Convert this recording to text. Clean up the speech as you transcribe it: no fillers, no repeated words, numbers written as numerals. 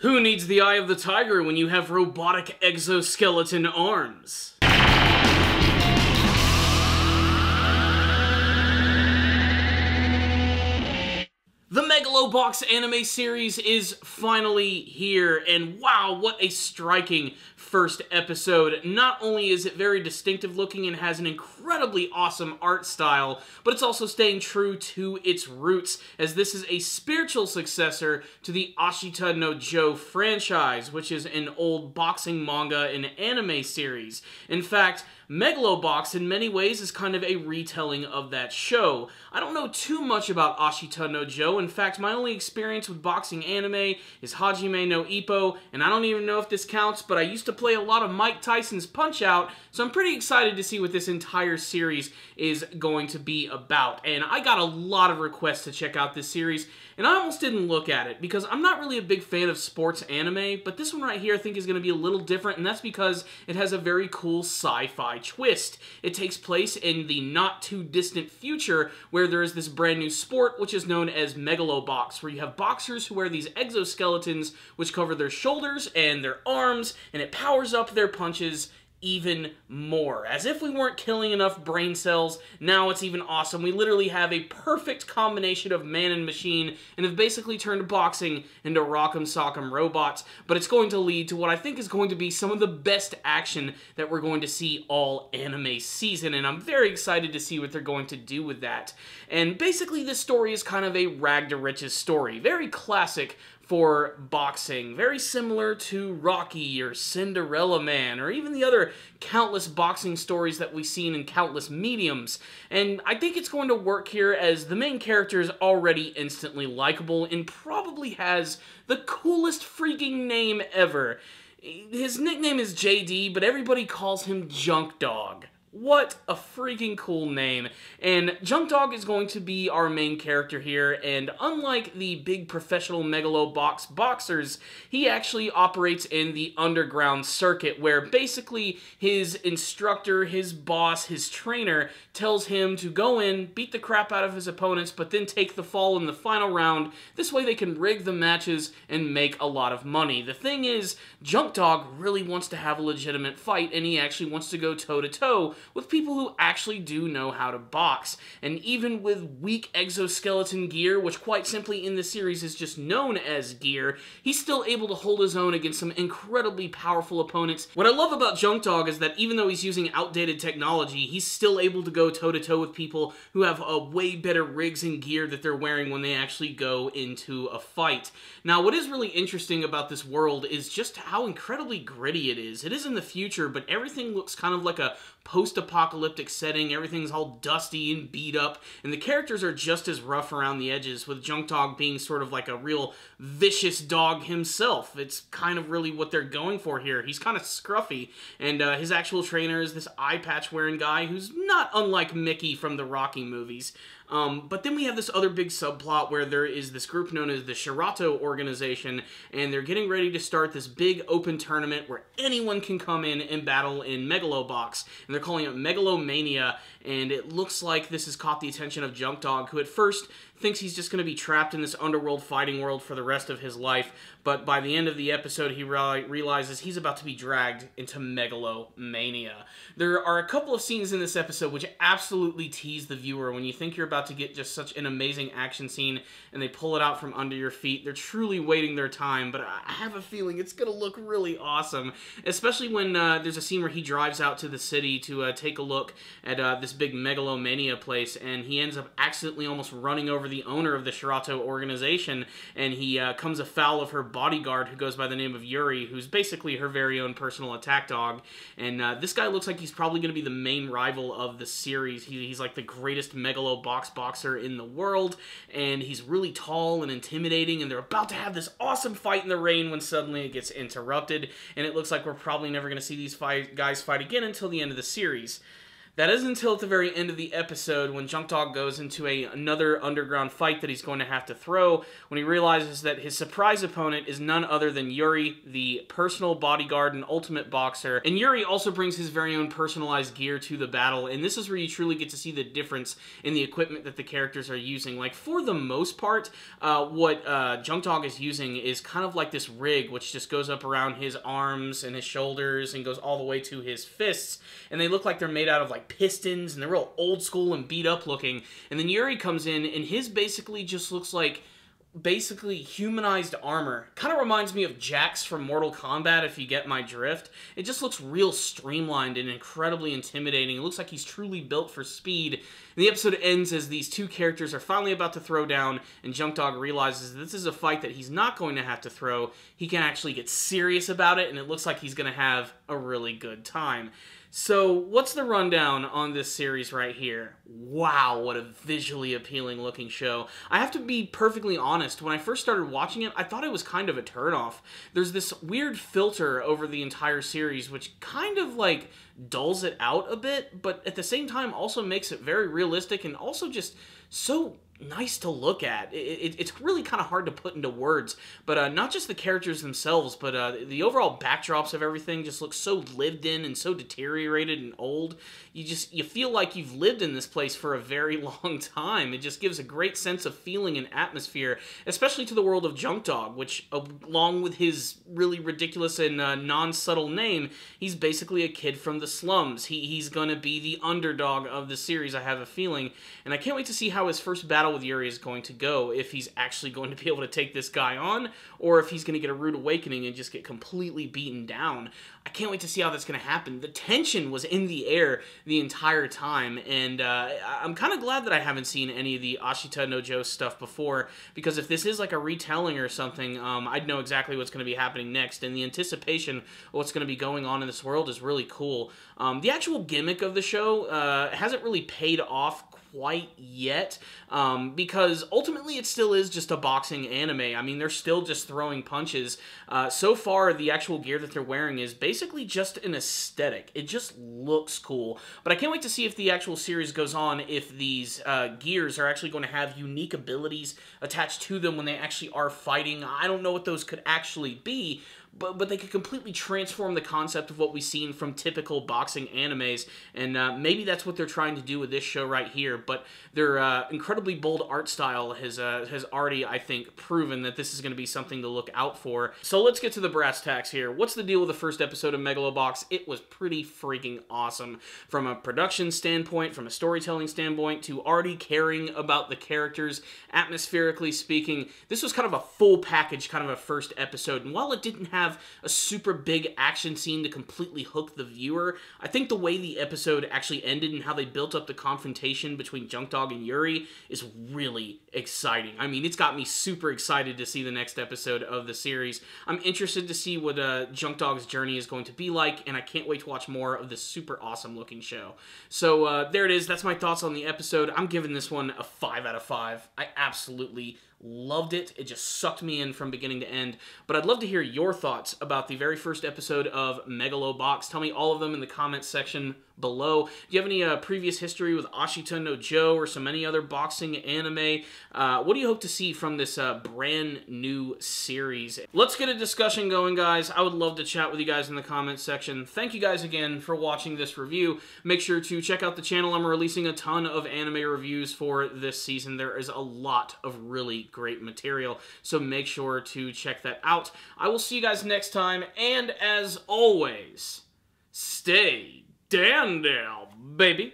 Who needs the eye of the tiger when you have robotic exoskeleton arms? The Megalobox anime series is finally here, and wow, what a striking first episode. Not only is it very distinctive looking and has an incredibly awesome art style, but it's also staying true to its roots, as this is a spiritual successor to the Ashita no Jo franchise, which is an old boxing manga and anime series. In fact, Megalobox in many ways is kind of a retelling of that show. I don't know too much about Ashita no Jo. In fact, my only experience with boxing anime is Hajime no Ippo, and I don't even know if this counts, but I used to play a lot of Mike Tyson's Punch-Out!, so I'm pretty excited to see what this entire series is going to be about. And I got a lot of requests to check out this series, and I almost didn't look at it, because I'm not really a big fan of sports anime, but this one right here I think is going to be a little different, and that's because it has a very cool sci-fi twist. It takes place in the not-too-distant future, where there is this brand new sport, which is known as Megalobox, where you have boxers who wear these exoskeletons, which cover their shoulders and their arms, and it powers up their punches even more. As if we weren't killing enough brain cells, now it's even awesome. We literally have a perfect combination of man and machine, and have basically turned boxing into rock'em sock'em robots, but it's going to lead to what I think is going to be some of the best action that we're going to see all anime season, and I'm very excited to see what they're going to do with that. And basically this story is kind of a rag to riches story, very classic for boxing, very similar to Rocky or Cinderella Man, or even the other countless boxing stories that we've seen in countless mediums. And I think it's going to work here, as the main character is already instantly likable and probably has the coolest freaking name ever. His nickname is JD, but everybody calls him Junk Dog. What a freaking cool name. And Junk Dog is going to be our main character here, and unlike the big professional Megalobox boxers, he actually operates in the underground circuit, where basically his instructor, his boss, his trainer tells him to go in, beat the crap out of his opponents, but then take the fall in the final round. This way they can rig the matches and make a lot of money. The thing is, Junk Dog really wants to have a legitimate fight, and he actually wants to go toe-to-toe with people who actually do know how to box. And even with weak exoskeleton gear, which quite simply in the series is just known as gear, he's still able to hold his own against some incredibly powerful opponents. What I love about Junk Dog is that even though he's using outdated technology, he's still able to go toe-to-toe with people who have a way better rigs and gear that they're wearing when they actually go into a fight. Now, what is really interesting about this world is just how incredibly gritty it is. It is in the future, but everything looks kind of like a post-apocalyptic setting. Everything's all dusty and beat up, and the characters are just as rough around the edges, with Junk Dog being sort of like a real vicious dog himself. It's kind of really what they're going for here. He's kind of scruffy, and his actual trainer is this eye patch wearing guy who's not unlike Mickey from the Rocky movies. But then we have this other big subplot where there is this group known as the Shirato Organization, and they're getting ready to start this big open tournament where anyone can come in and battle in Megalobox, and they're calling it Megalomania, and it looks like this has caught the attention of Junk Dog, who at first thinks he's just going to be trapped in this underworld fighting world for the rest of his life, but by the end of the episode he realizes he's about to be dragged into Megalomania. There are a couple of scenes in this episode which absolutely tease the viewer when you think you're about to get just such an amazing action scene, and they pull it out from under your feet. They're truly waiting their time, but I have a feeling it's going to look really awesome, especially when there's a scene where he drives out to the city to take a look at this big Megalomania place, and he ends up accidentally almost running over the owner of the Shirato Organization, and he comes afoul of her bodyguard, who goes by the name of Yuri, who's basically her very own personal attack dog. And this guy looks like he's probably going to be the main rival of the series. He's like the greatest Megalobox boxer in the world, and he's really tall and intimidating, and they're about to have this awesome fight in the rain when suddenly it gets interrupted, and it looks like we're probably never going to see these guys fight again until the end of the series. That is until at the very end of the episode when Junk Dog goes into another underground fight that he's going to have to throw when he realizes that his surprise opponent is none other than Yuri, the personal bodyguard and ultimate boxer. And Yuri also brings his very own personalized gear to the battle, and this is where you truly get to see the difference in the equipment that the characters are using. Like, for the most part, what Junk Dog is using is kind of like this rig, which just goes up around his arms and his shoulders and goes all the way to his fists, and they look like they're made out of, like, pistons, and they're real old school and beat up looking. And then Yuri comes in, and his basically just looks like basically humanized armor. Kind of reminds me of Jax from Mortal Kombat, if you get my drift. It just looks real streamlined and incredibly intimidating. It looks like he's truly built for speed. And the episode ends as these two characters are finally about to throw down, and Junk Dog realizes this is a fight that he's not going to have to throw. He can actually get serious about it, and it looks like he's going to have a really good time. So, what's the rundown on this series right here? Wow, what a visually appealing looking show. I have to be perfectly honest, when I first started watching it, I thought it was kind of a turnoff. There's this weird filter over the entire series, which kind of, like, dulls it out a bit, but at the same time also makes it very realistic and also just so nice to look at. It's really kind of hard to put into words, but not just the characters themselves, but the overall backdrops of everything just look so lived in and so deteriorated and old. You feel like you've lived in this place for a very long time. It just gives a great sense of feeling and atmosphere, especially to the world of Junk Dog, which, along with his really ridiculous and non-subtle name, he's basically a kid from the slums. He's gonna be the underdog of the series, I have a feeling, and I can't wait to see how his first battle with Yuri is going to go, if he's actually going to be able to take this guy on, or if he's going to get a rude awakening and just get completely beaten down. I can't wait to see how that's going to happen. The tension was in the air the entire time, and I'm kind of glad that I haven't seen any of the Ashita no Joe stuff before, because if this is like a retelling or something, I'd know exactly what's going to be happening next, and the anticipation of what's going to be going on in this world is really cool. The actual gimmick of the show hasn't really paid off quite yet, because ultimately it still is just a boxing anime. I mean, they're still just throwing punches. So far, the actual gear that they're wearing is basically just an aesthetic. It just looks cool. But I can't wait to see if the actual series goes on, if these gears are actually going to have unique abilities attached to them when they actually are fighting. I don't know what those could actually be, but they could completely transform the concept of what we've seen from typical boxing animes, and maybe that's what they're trying to do with this show right here. But their incredibly bold art style has already, I think, proven that this is going to be something to look out for. So let's get to the brass tacks here. What's the deal with the first episode of Megalobox? It was pretty freaking awesome. From a production standpoint, from a storytelling standpoint, to already caring about the characters, atmospherically speaking, this was kind of a full package, kind of a first episode. And while it didn't have a super big action scene to completely hook the viewer, I think the way the episode actually ended and how they built up the confrontation between Junk Dog and Yuri is really exciting. I mean, it's got me super excited to see the next episode of the series. I'm interested to see what Junk Dog's journey is going to be like, and I can't wait to watch more of this super awesome looking show. So there it is. That's my thoughts on the episode. I'm giving this one a 5 out of 5. I absolutely loved it. It just sucked me in from beginning to end. But I'd love to hear your thoughts about the very first episode of Megalobox. Tell me all of them in the comments section below. Do you have any previous history with Ashita no Joe or some any other boxing anime? What do you hope to see from this brand new series? Let's get a discussion going, guys. I would love to chat with you guys in the comments section. Thank you guys again for watching this review. Make sure to check out the channel. I'm releasing a ton of anime reviews for this season. There is a lot of really great material, so make sure to check that out. I will see you guys next time, and as always, stay Dandale, baby.